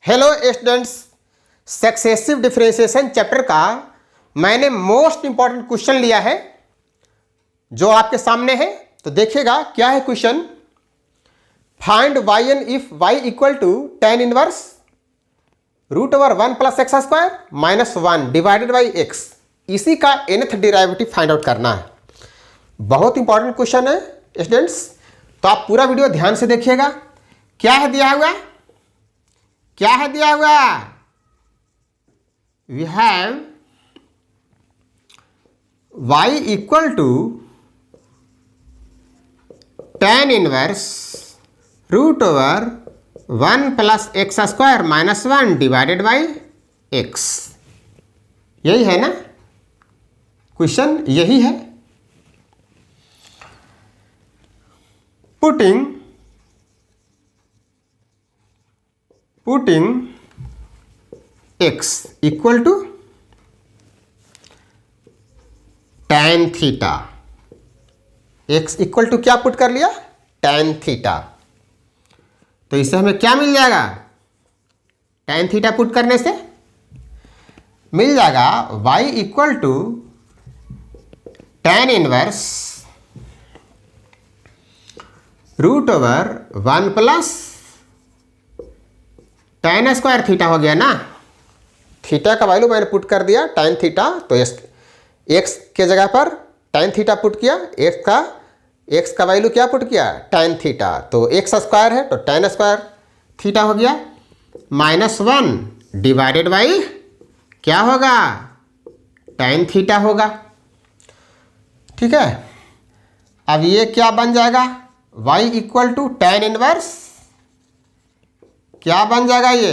Hello students, successive differentiation chapter का मैंने most important question लिया है जो आपके सामने है। तो देखिएगा क्या है question. Find y n if y equal to tan inverse root over 1 plus x square minus 1 divided by x. इसी का nth डेरिवेटिव फाइंड आउट करना है। बहुत इंपॉर्टेंट क्वेश्चन है स्टूडेंट्स, तो आप पूरा वीडियो ध्यान से देखिएगा। क्या है दिया हुआ, क्या है दिया हुआ, we have y equal to tan inverse root over 1 plus x square minus 1 divided by x. यही है ना क्वेश्चन, यही है। Putting x equal to tan theta. x equal to क्या पुट कर लिया, tan थीटा। तो इससे हमें क्या मिल जाएगा, tan थीटा पुट करने से मिल जाएगा y equal to tan inverse root over 1 plus tan square theta हो गया ना। थीटा का वैल्यू मैंने पुट कर दिया tan थीटा, तो x के जगह पर tan थीटा पुट किया, x का वैल्यू क्या पुट किया, tan थीटा। तो x स्क्वायर है तो tan स्क्वायर थीटा हो गया माइनस 1 डिवाइडेड बाई क्या होगा, tan थीटा होगा। ठीक है, अब ये क्या बन जाएगा, y equal to tan inverse क्या बन जाएगा, ये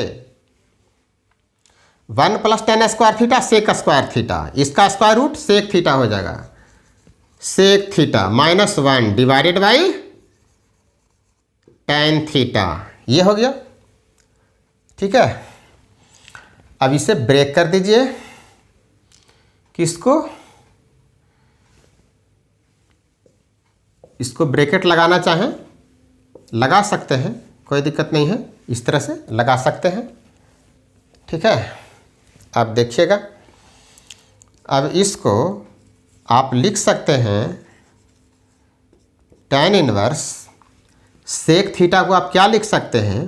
1 plus tan square theta sec square theta, इसका स्क्वायर रूट सेक थीटा हो जाएगा, sec theta minus 1 divided by tan theta. ये हो गया। ठीक है, अब इसे ब्रेक कर दीजिए। किसको, इसको ब्रैकेट लगाना चाहें लगा सकते हैं, कोई दिक्कत नहीं है, इस तरह से लगा सकते हैं। ठीक है, अब देखिएगा, अब इसको आप लिख सकते हैं tan इनवर्स सेक थीटा को आप क्या लिख सकते हैं,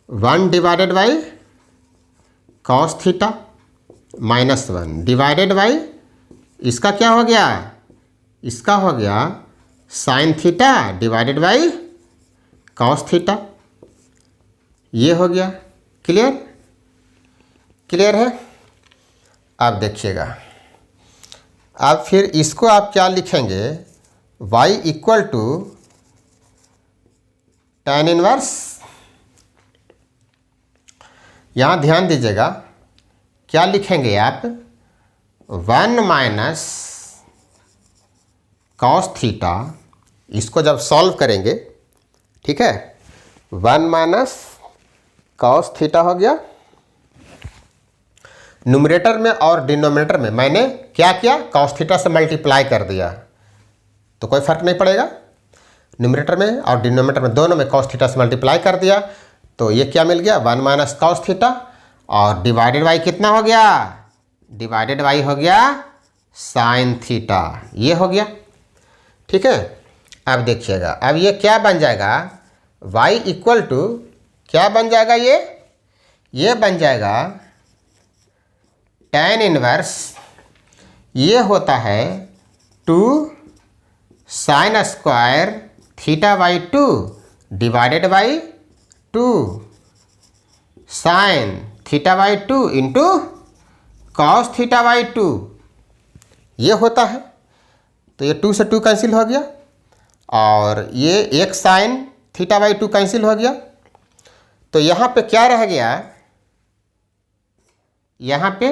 1 divided by cos theta minus 1 divided by इसका क्या हो गया, इसका हो गया sine theta divided by cos theta. ये हो गया। क्लियर, क्लियर है। अब देखिएगा, अब फिर इसको आप क्या लिखेंगे, y equal to tan inverse, यहाँ ध्यान दीजिएगा क्या लिखेंगे आप, 1 माइनस कॉस थीटा। इसको जब सॉल्व करेंगे, ठीक है, 1 माइनस कॉस थीटा हो गया। न्यूमरेटर में और डिनोमिनेटर में मैंने क्या किया, कॉस थीटा से मल्टीप्लाई कर दिया, तो कोई फर्क नहीं पड़ेगा। न्यूमरेटर में और डिनोमिनेटर में दोनों में कॉस थीटा से मल्टीप्लाई कर दिया, तो ये क्या मिल गया, 1 माइनस कॉस थीटा, और डिवाइडेड बाई कितना हो गया, डिवाइडेड बाई हो गया साइन थीटा। ये हो गया। ठीक है, अब देखिएगा, अब ये क्या बन जाएगा, y इक्वल टू क्या बन जाएगा, ये बन जाएगा tan इनवर्स, ये होता है 2 sine square theta by 2 divided by 2 sine theta by 2 into cos theta by 2। ये होता है, तो ये 2 से 2 कैंसिल हो गया, और ये एक साइन थीटा बाई 2 कैंसिल हो गया। तो यहाँ पे क्या रह गया, यहाँ पे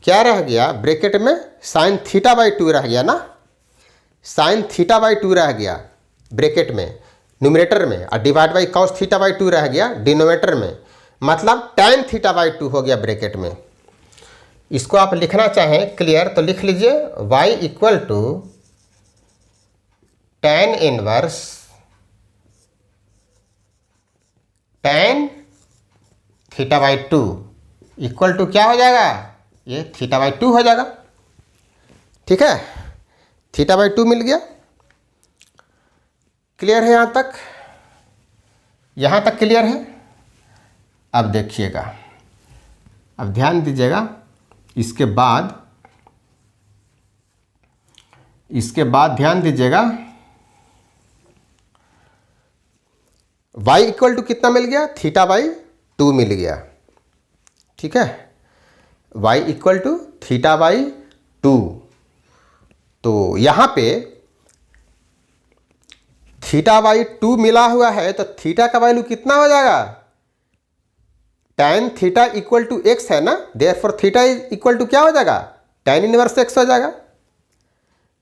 क्या रह गया, ब्रैकेट में साइन थीटा बाई 2 रह गया ना, साइन थीटा बाई 2 रह गया ब्रैकेट में न्यूमरेटर में, और divide by cos theta by 2 रह गया डिनोमिनेटर में, मतलब tan थीटा बाई 2 हो गया ब्रैकेट में। इसको आप लिखना चाहें क्लियर तो लिख लीजिए, y equal to tan inverse tan θ/2 equal to क्या हो जाएगा, ये θ/2 हो जाएगा। ठीक है, θ/2 मिल गया। क्लियर है यहाँ तक? यहाँ तक क्लियर है? अब देखिएगा, अब ध्यान दीजिएगा, इसके बाद ध्यान दीजिएगा, y इक्वल टू कितना मिल गया, θ/2 मिल गया। ठीक है, y इक्वल टू θ/2। तो यहाँ पे θ/2 मिला हुआ है, तो थीटा का वैल्यू कितना हो जाएगा, tan theta equal to x है ना, देयरफॉर थीटा इक्वल टू क्या हो जाएगा, tan इनवर्स एक्स हो जाएगा।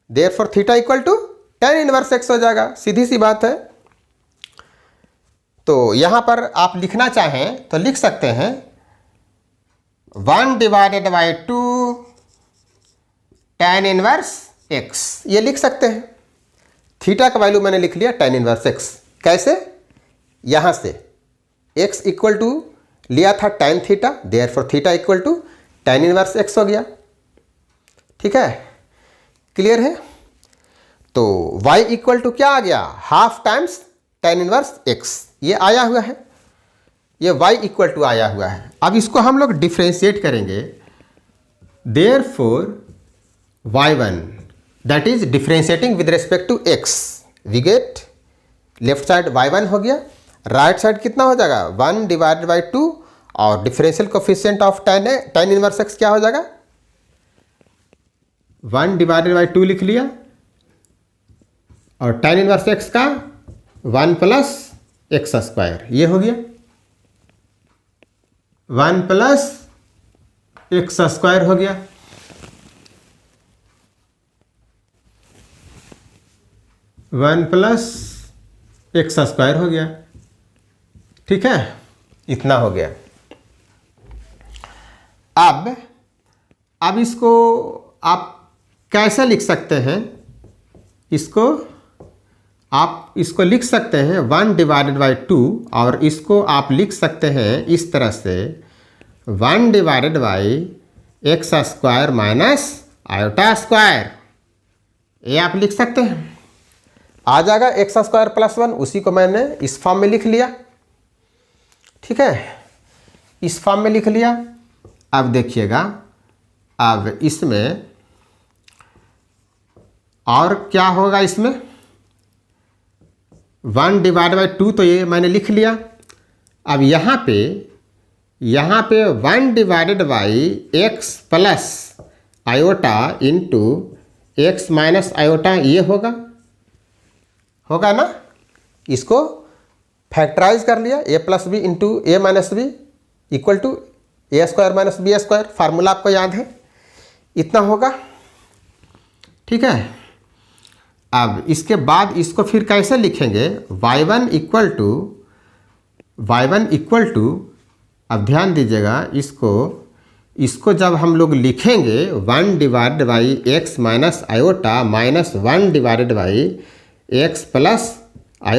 Therefore theta equal to tan inverse x हो जाएगा, सीधी सी बात है। तो यहाँ पर आप लिखना चाहें तो लिख सकते हैं 1/2 tan इनवर्स एक्स, ये लिख सकते हैं। थीटा का वैल्यू मैंने लिख लिया tan इनवर्स एक्स। कैसे, यहाँ से x इक्वल टू लिया था tan theta, therefore theta equal to tan inverse x हो गया। ठीक है, क्लियर है? तो y इक्वल टू क्या आ गया, half times tan inverse x, ये आया हुआ है, ये y इक्वल टू आया हुआ है। अब इसको हम लोग डिफ्रेंशिएट करेंगे, therefore y1 that is differentiating with respect to x, we get left side y1 हो गया, राइट साइड कितना हो जाएगा 1/2, और differential coefficient of tan inverse x क्या हो जाएगा, 1/2 लिख लिया, और tan इनवर्स x का 1 + x², ये हो गया 1 + x² हो गया। वन प्लस x² हो गया। ठीक है, इतना हो गया। अब इसको आप कैसे लिख सकते हैं, आप इसको लिख सकते हैं 1/2, और इसको आप लिख सकते हैं इस तरह से 1/x² - i², ये आप लिख सकते हैं, आ जाएगा x² + 1, उसी को मैंने इस फॉर्म में लिख लिया। ठीक है, इस फॉर्म में लिख लिया। अब देखिएगा, अब इसमें और क्या होगा, इसमें 1/2 तो ये मैंने लिख लिया। अब यहाँ पे 1/x + i x - i, ये होगा ना। इसको फैक्टराइज कर लिया, a + b × a - b equal to a² - b², formula आपको याद है, इतना होगा। ठीक है, अब इसके बाद इसको फिर कैसे लिखेंगे, y1 इक्वल टू, अब ध्यान दीजिएगा, इसको जब हम लोग लिखेंगे 1/x - i - 1/x + i,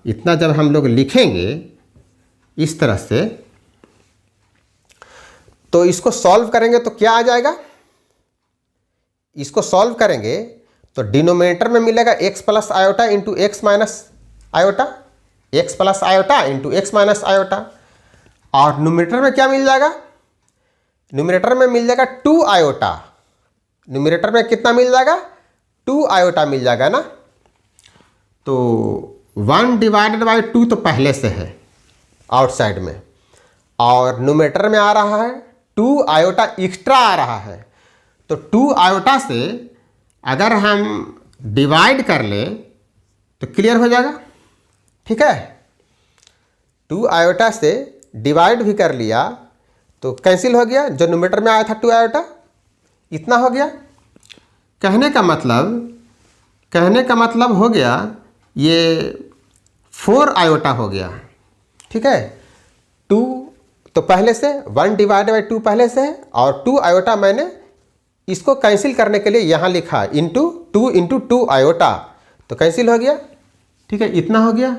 इतना जब हम लोग लिखेंगे इस तरह से, तो इसको सॉल्व करेंगे तो क्या आ जाएगा, इसको सॉल्व करेंगे तो डिनोमिनेटर में मिलेगा x + i × x - i, और न्यूमरेटर में क्या मिल जाएगा, न्यूमरेटर में मिल जाएगा 2i, न्यूमरेटर में कितना मिल जाएगा, 2i मिल जाएगा ना। तो 1/2 तो पहले से है आउटसाइड में, और न्यूमरेटर में आ रहा है 2i एक्स्ट्रा आ रहा है, तो 2i से अगर हम डिवाइड कर लें तो क्लियर हो जाएगा। ठीक है, 2i से डिवाइड भी कर लिया तो कैंसिल हो गया, जो न्यूमरेटर में आया था 2i, इतना हो गया। कहने का मतलब हो गया ये 4i हो गया। ठीक है, 2 तो पहले से 1/2 पहले से है, और 2i मैंने इसको कैंसिल करने के लिए यहाँ लिखा × 2 × 2i, तो कैंसिल हो गया। ठीक है, इतना हो गया।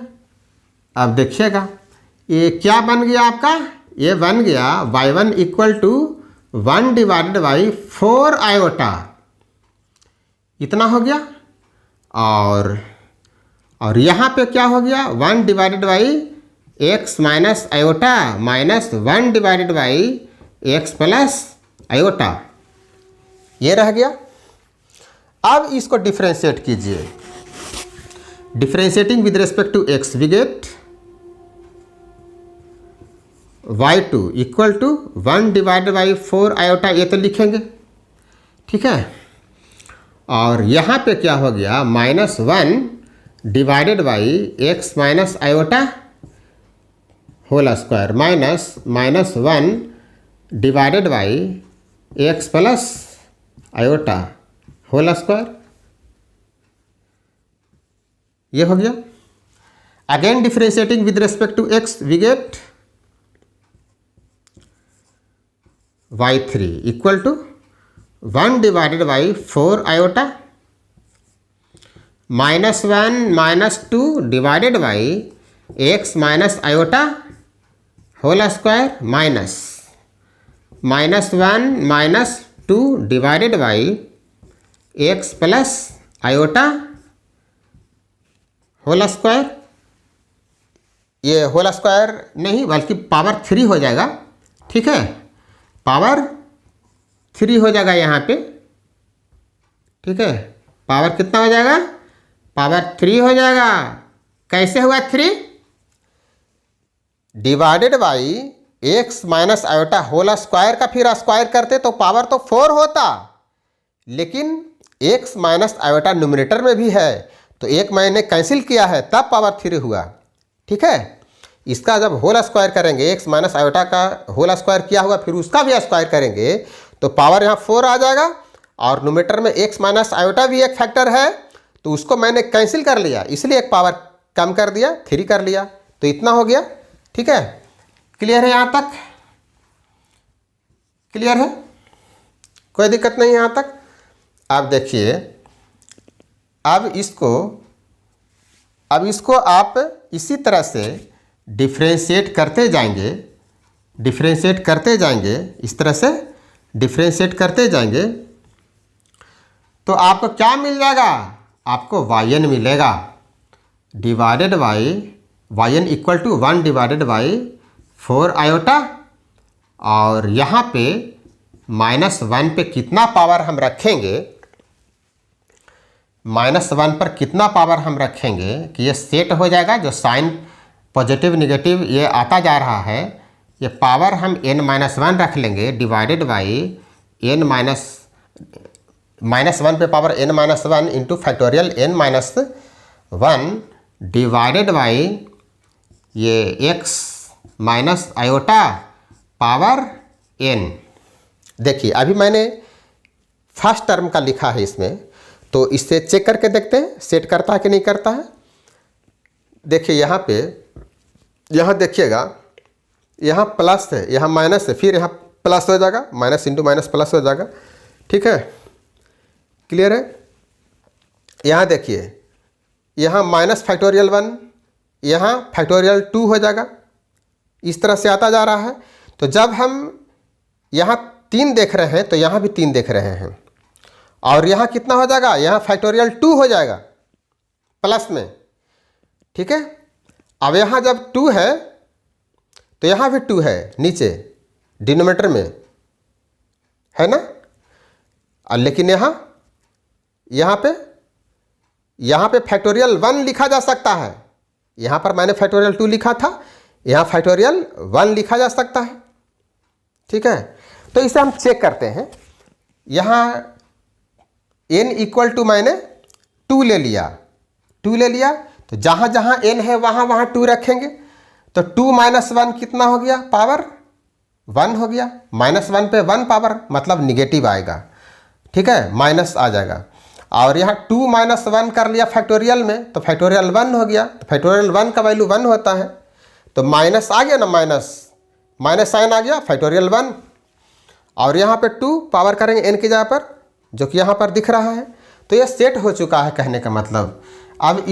अब देखिएगा ये क्या बन गया आपका ये बन गया y1 equal to 1 divided by 4 iota, इतना हो गया। और यहाँ पे क्या हो गया, 1 divided by x minus iota minus 1 divided by x plus iota, ये रह गया। अब इसको डिफ्रेंशिएट कीजिए, differentiating with respect to x we get y2 equal to 1 divided by 4 iota, ये तो लिखेंगे, ठीक है। और यहाँ पे क्या हो गया, -1 divided by x minus iota whole square minus -1 divided by x plus iota whole square, ये हो गया। Again differentiating with respect to x we get y3 equal to 1 divided by 4 iota -1 -2 divided by x minus iota whole square minus -1 -2 divided by x plus iota whole square, ये whole square नहीं बल्कि power 3 हो जाएगा, ठीक है, power 3 हो जाएगा यहाँ पे, ठीक है। पावर कितना हो जाएगा, पावर 3 हो जाएगा। कैसे हुआ 3, divided by x minus iota whole square का फिर स्क्वायर करते तो पावर तो 4 होता, लेकिन एक्स माइनस आयोटा न्यूमरेटर में भी है तो एक मैंने कैंसिल किया है तब पावर 3 हुआ, ठीक है। इसका जब होल स्क्वायर करेंगे, एक्स माइनस आयोटा का होल स्क्वायर किया हुआ फिर उसका भी स्क्वायर करेंगे तो पावर यहाँ 4 आ जाएगा, और न्यूमरेटर में एक्स माइनस आयोटा भी एक फैक्टर है तो उसको मैंने कैंसिल कर लिया, इसलिए एक पावर कम कर दिया, 3 कर लिया, तो इतना हो गया, ठीक है। क्लियर है यहाँ तक, क्लियर है, कोई दिक्कत नहीं यहाँ तक। अब देखिए, अब इसको आप इसी तरह से डिफ्रेंशिएट करते जाएंगे, डिफ्रेंशिएट करते जाएंगे, इस तरह से डिफ्रेंशिएट करते जाएंगे तो आपको क्या मिल जाएगा, आपको yn मिलेगा divided by yn equal to 1 divided by 4 iota, और यहाँ पे -1 पे कितना पावर हम रखेंगे, -1 पर कितना पावर हम रखेंगे कि ये सेट हो जाएगा, जो साइन पॉजिटिव निगेटिव ये आता जा रहा है, ये पावर हम n-1 रख लेंगे डिवाइडेड बाई -1 पे power n-1 into factorial n-1 divided by ये x minus iota power n। देखिए अभी मैंने फर्स्ट टर्म का लिखा है इसमें, तो इससे चेक करके देखते हैं सेट करता है कि नहीं करता है। देखिए यहाँ पे, यहाँ देखिएगा, यहाँ प्लस है, यहाँ माइनस है, फिर यहाँ प्लस हो जाएगा, माइनस इंटू माइनस प्लस हो जाएगा, ठीक है, क्लियर है। यहाँ देखिए, यहाँ माइनस फैक्टोरियल 1, यहाँ फैक्टोरियल 2 हो जाएगा, इस तरह से आता जा रहा है। तो जब हम यहाँ 3 देख रहे हैं तो यहाँ भी 3 देख रहे हैं, और यहाँ कितना हो जाएगा, यहाँ फैक्टोरियल 2 हो जाएगा प्लस में, ठीक है। अब यहाँ जब 2 है तो यहाँ भी 2 है नीचे डिनोमिनेटर में, है ना। लेकिन यहाँ पे फैक्टोरियल 1 लिखा जा सकता है, यहाँ पर मैंने फैक्टोरियल 2 लिखा था, यहाँ फैक्टोरियल 1 लिखा जा सकता है, ठीक है। तो इसे हम चेक करते हैं। यहाँ n इक्वल टू मैंने 2 ले लिया, तो जहाँ जहाँ n है वहाँ वहाँ 2 रखेंगे, तो 2 - 1 कितना हो गया, पावर 1 हो गया। -1 पे 1 पावर मतलब निगेटिव आएगा, ठीक है, माइनस आ जाएगा। और यहाँ 2 - 1 कर लिया फैक्टोरियल में, तो फैक्टोरियल 1 हो गया, तो फैक्टोरियल 1 का वैल्यू 1 होता है, तो माइनस आ गया ना, माइनस साइन आ गया फैक्टोरियल 1। और यहाँ पे 2 पावर करेंगे n की जगह पर, जो कि यहाँ पर दिख रहा है, तो यह सेट हो चुका है कहने का मतलब। अब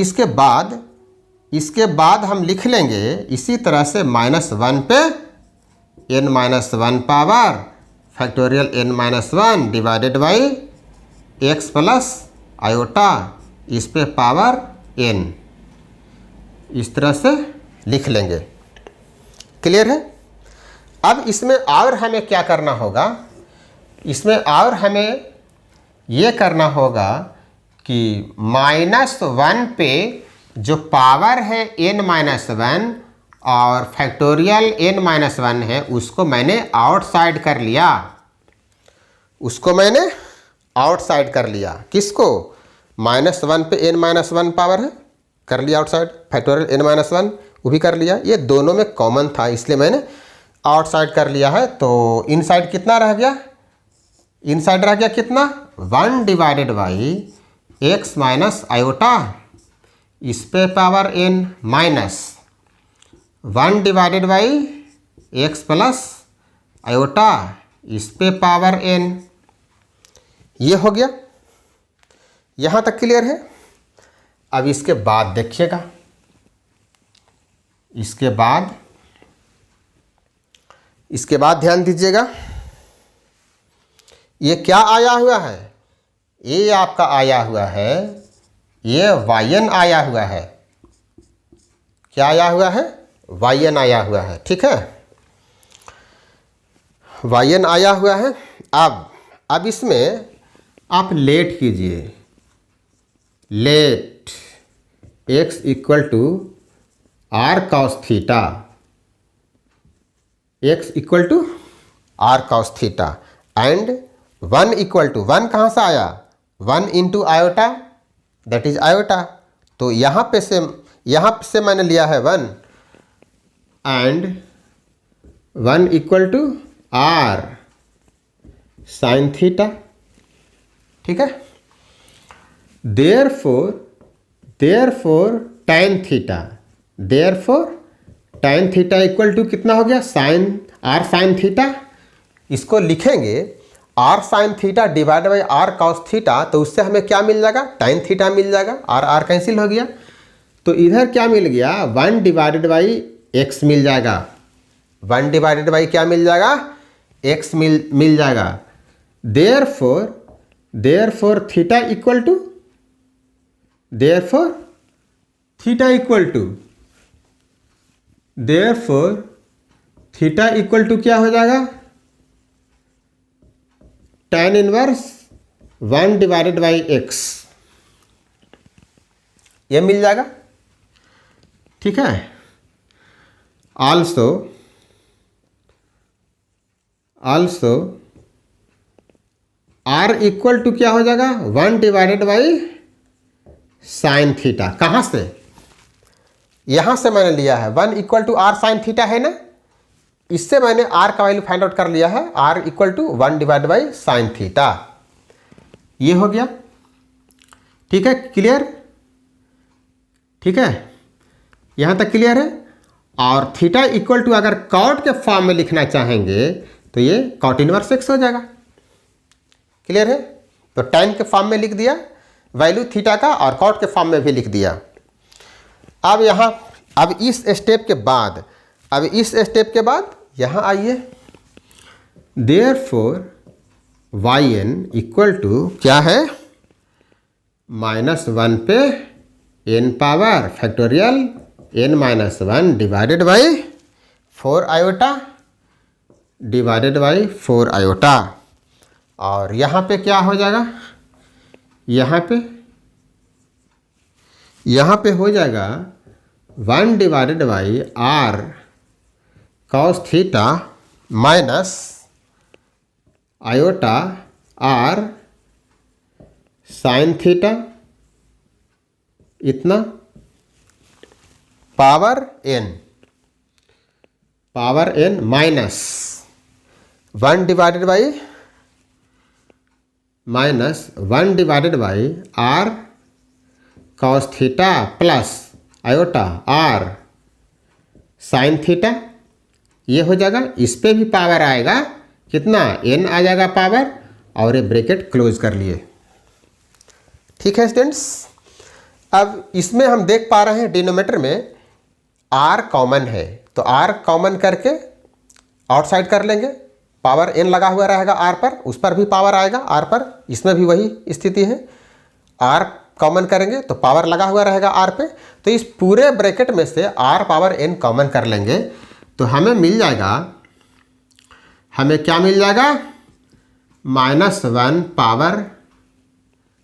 इसके बाद हम लिख लेंगे इसी तरह से -1 पे n minus one power factorial n minus one divided by x plus iota इस पे पावर n, इस तरह से लिख लेंगे। क्लियर है। अब इसमें और हमें क्या करना होगा, इसमें और हमें ये करना होगा कि -1 पे जो पावर है n माइनस वन और फैक्टोरियल n माइनस वन है उसको मैंने आउटसाइड कर लिया, उसको मैंने आउटसाइड कर लिया। किसको? -1 पे n माइनस वन पावर है, कर लिया outside. Factorial n minus one वो भी कर लिया। ये दोनों में कॉमन था इसलिए मैंने आउटसाइड कर लिया है। तो इनसाइड कितना रह गया? इनसाइड रह गया कितना? 1 divided by x minus iota इस पे power n minus 1 divided by x plus iota इस पे पावर n। ये हो गया। यहाँ तक क्लियर है। अब इसके बाद देखिएगा, इसके बाद ध्यान दीजिएगा, ये क्या आया हुआ है? ये आपका आया हुआ है, ये yn आया हुआ है। क्या आया हुआ है? yn आया हुआ है। ठीक है, yn आया हुआ है। अब इसमें आप लेट कीजिए, let x equal to r cos theta, x equal to r cos theta and 1 equal to 1 कहाँ से आया? 1 into iota that is iota. तो यहाँ से मैंने लिया है 1 and 1 equal to r sine theta. ठीक है, therefore tan theta, therefore tan theta equal to कितना हो गया? Sine r sine theta. इसको लिखेंगे r sine theta divide by r cos theta, तो उससे हमें क्या मिल जाएगा? tan थीटा मिल जाएगा। r कैंसिल हो गया, तो इधर क्या मिल गया? 1 डिवाइडेड बाई x मिल जाएगा। 1 डिवाइडेड बाई क्या मिल जाएगा? x मिल जाएगा। Therefore theta equal to, therefore theta equal to क्या हो जाएगा? tan inverse 1 divided by x, ये मिल जाएगा। ठीक है, आल्सो r इक्वल टू क्या हो जाएगा? 1 डिवाइडेड बाई साइन थीटा। कहाँ से? यहाँ से मैंने लिया है 1 equal to r sine theta है ना, इससे मैंने r का वैल्यू फाइंड आउट कर लिया है। r equal to 1 divide by sine theta, ये हो गया। ठीक है, क्लियर? ठीक है, यहाँ तक क्लियर है। और थीटा इक्वल टू अगर कॉट के फॉर्म में लिखना चाहेंगे तो ये कॉट इनवर्स x हो जाएगा। क्लियर है? तो tan के फॉर्म में लिख दिया वैल्यू थीटा का, और कॉट के फॉर्म में भी लिख दिया। अब इस स्टेप के बाद यहाँ आइए। देयरफॉर yn इक्वल टू क्या है? -1 पे n power factorial n minus one divided by 4 iota. और यहाँ पे क्या हो जाएगा? यहाँ पे हो जाएगा 1 divided by r cos theta minus iota r sine theta, इतना power n minus 1 divided by r cos theta plus iota r sine theta, ये हो जाएगा। इस पे भी पावर आएगा, कितना? n आ जाएगा पावर, और ये ब्रैकेट क्लोज कर लिए। ठीक है स्टूडेंट्स, अब इसमें हम देख पा रहे हैं डिनोमिनेटर में r कॉमन है, तो r कॉमन करके आउटसाइड कर लेंगे, पावर n लगा हुआ रहेगा r पर, उस पर भी पावर आएगा r पर, इसमें भी वही स्थिति है। r कॉमन करेंगे तो पावर लगा हुआ रहेगा r पे, तो इस पूरे ब्रैकेट में से r पावर n कॉमन कर लेंगे तो हमें मिल जाएगा, हमें क्या मिल जाएगा, -1 पावर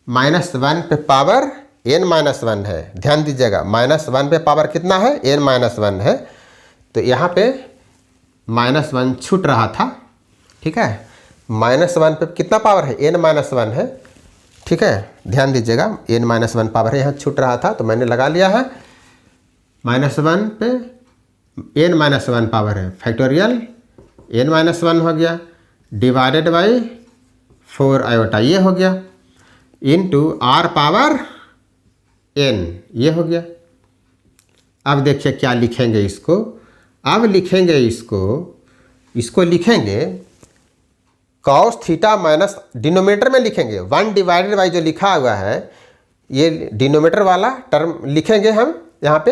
-1 पे पावर n-1 है। ध्यान दीजिएगा, -1 पे पावर कितना है, n-1 है। तो यहाँ पे -1 छूट रहा था, ठीक है। -1 पे कितना पावर है, n-1 है, ठीक है। ध्यान दीजिएगा, n-1 पावर है, यहाँ छूट रहा था तो मैंने लगा लिया है। -1 पे n-1 पावर है, फैक्टोरियल n-1 हो गया, डिवाइडेड बाई 4 आयोटा, ये हो गया, इनटू r पावर n, ये हो गया। अब देखिए क्या लिखेंगे इसको, अब लिखेंगे इसको लिखेंगे cos थीटा माइनस, डिनोमिनेटर में लिखेंगे 1 डिवाइडेड बाई जो लिखा हुआ है, ये डिनोमिनेटर वाला टर्म लिखेंगे हम यहाँ पे,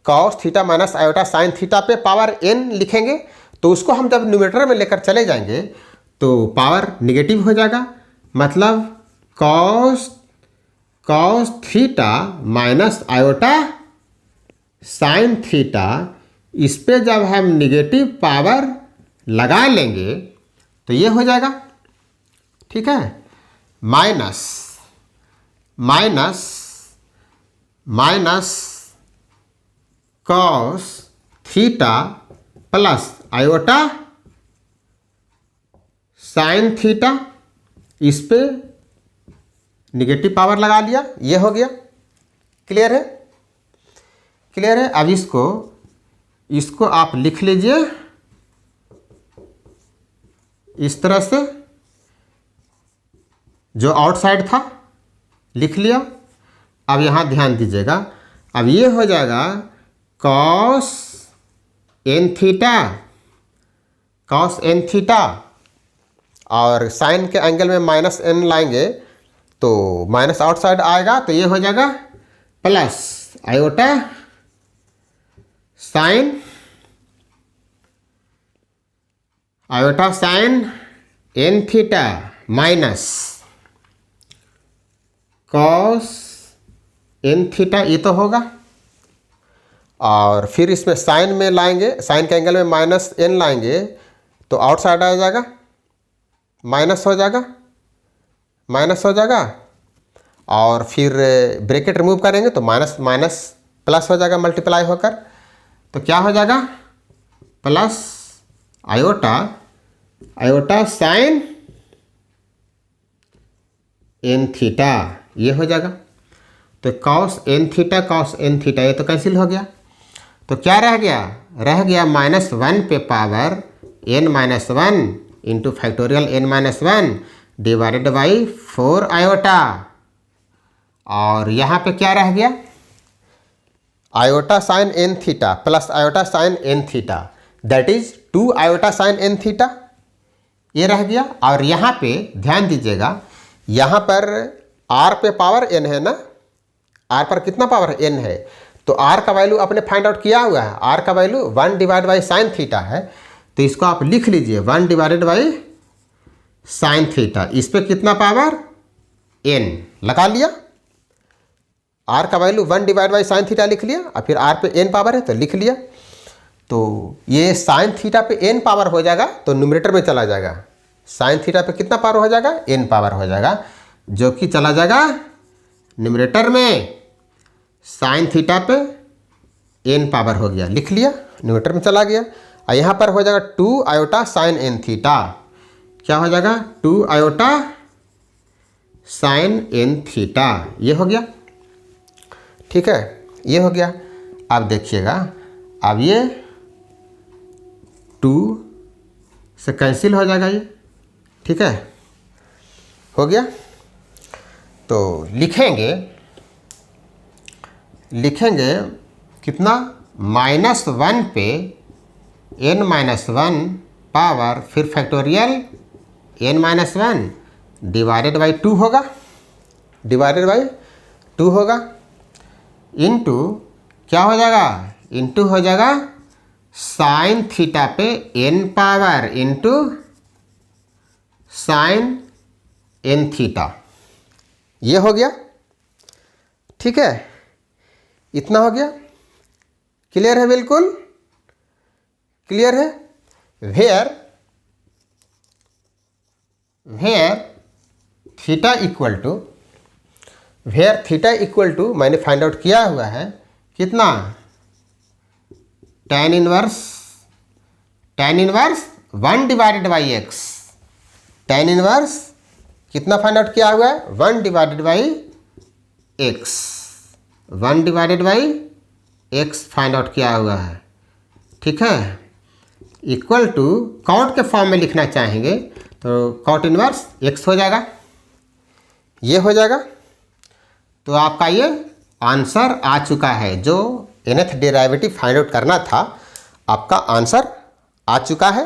cos theta minus iota sine theta पे पावर n लिखेंगे। तो उसको हम जब न्यूमरेटर में लेकर चले जाएंगे तो पावर निगेटिव हो जाएगा, मतलब cos theta minus iota sine theta, इस पे जब हम निगेटिव पावर लगा लेंगे तो ये हो जाएगा, ठीक है, minus cos theta plus iota sine theta, इस पे निगेटिव पावर लगा लिया, ये हो गया। क्लियर है, क्लियर है। अब इसको आप लिख लीजिए इस तरह से, जो आउटसाइड था लिख लिया। अब यहाँ ध्यान दीजिएगा, अब ये हो जाएगा cos n थीटा, और साइन के एंगल में -n लाएंगे तो माइनस आउटसाइड आएगा, तो ये हो जाएगा plus iota sine n theta minus cos n theta, ये तो होगा। और फिर इसमें साइन में लाएंगे, साइन के एंगल में -n लाएंगे तो आउटसाइड आ जाएगा, माइनस हो जाएगा, और फिर ब्रैकेट रिमूव करेंगे तो माइनस प्लस हो जाएगा, मल्टीप्लाई होकर, तो क्या हो जाएगा, plus iota sine n theta, ये हो जाएगा। तो cos n थीटा ये तो कैंसिल हो गया, तो क्या रह गया, -1 पे power n-1 into factorial n-1 divided by 4 iota, और यहाँ पे क्या रह गया, iota sine n theta plus iota sine n theta, that is 2 iota sine n theta, ये रह गया। और यहाँ पे ध्यान दीजिएगा, यहाँ पर r पे पावर n है ना, r पर कितना पावर n है, तो r का वैल्यू आपने फाइंड आउट किया हुआ है, r का value 1 divide by sine theta है, तो इसको आप लिख लीजिए 1 डिवाइडेड बाई साइन थीटा, इस पे कितना पावर n लगा लिया, r का value 1 divide by sine theta लिख लिया, और फिर r पे n पावर है तो लिख लिया। तो ये साइन थीटा पे n पावर हो जाएगा तो न्यूमरेटर में चला जाएगा, साइन थीटा पे कितना पावर हो जाएगा, n पावर हो जाएगा, जो कि चला जाएगा न्यूमरेटर में, साइन थीटा पे n पावर हो गया, लिख लिया, न्यूमरेटर में चला गया। और यहाँ पर हो जाएगा 2 आयोटा साइन n थीटा, क्या हो जाएगा, 2 आयोटा साइन n थीटा, ये हो गया, ठीक है, ये हो गया। अब देखिएगा, अब ये 2 से कैंसिल हो जाएगा ये, ठीक है, हो गया। तो लिखेंगे कितना, -1 पे n-1 पावर, फिर फैक्टोरियल n-1 डिवाइडेड बाई 2 होगा, इनटू क्या हो जाएगा, इनटू हो जाएगा साइन थीटा पे n power into sine n theta, ये हो गया। ठीक है, इतना हो गया। क्लियर है? बिल्कुल क्लियर है। वेयर थीटा इक्वल टू मैंने फाइंड आउट किया हुआ है कितना, tan inverse 1 divided by x. tan inverse कितना फाइंड आउट किया हुआ है, 1 divided by x, 1 divided by x find out किया हुआ है। ठीक है, इक्वल टू कॉट के फॉर्म में लिखना चाहेंगे तो कॉट इनवर्स एक्स हो जाएगा, ये हो जाएगा। तो आपका ये आंसर आ चुका है, जो nth डेरिवेटिव फाइंड आउट करना था, आपका आंसर आ चुका है।